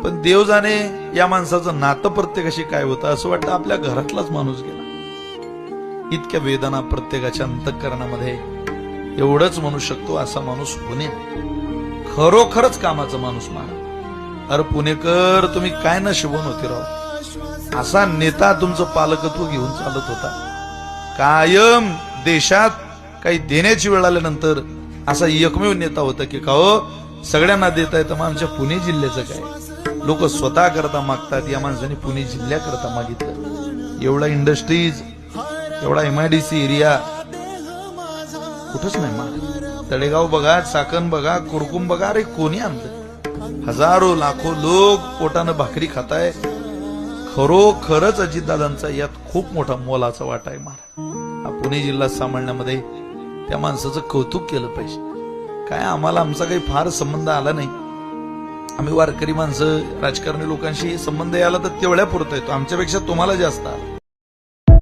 पण देव जाणे या माणसाचं नातं प्रत्येकाशी काय होतं, असं वाटतं आपल्या घरातलाच माणूस गेला. इतक्या वेदना प्रत्येकाच्या अंतःकरणामध्ये. एवढंच म्हणू शकतो, असा माणूस होणे खरोखरच कामाचा माणूस मारा. अरे पुणेकर, तुम्ही काय नशिबवान होते राव. असा नेता तुमचं पालकत्व घेऊन चालत होता. कायम देशात काही देण्याची वेळ आल्यानंतर असा एकमेव नेता होता की का हो सगळ्यांना देता येतं, मग आमच्या पुणे जिल्ह्याचं काय. लोक स्वतः करता मागतात, या माणसाने पुणे जिल्ह्याकरता मागितलं. एवढा इंडस्ट्रीज, एवढा MIDC एरिया कुठंच नाही माग. तळेगाव बघा, चाकण बघा, कुरकुम बघा, अरे कोणी आणलं. हजारो लाखो लोक पोटानं भाकरी खाताय. खरोखरच अजितदादांचा यात खूप मोठा मोलाचा वाटा आहे. हा पुणे जिल्हा सांभाळण्यामध्ये त्या माणसाचं कौतुक केलं पाहिजे. काय आम्हाला आमचा काही फार संबंध आला नाही. आम्ही वारकरी माणसं, राजकारणी लोकांशी संबंध याला तर तेवढ्या पुरता येतो, आमच्यापेक्षा तुम्हाला जास्त आला.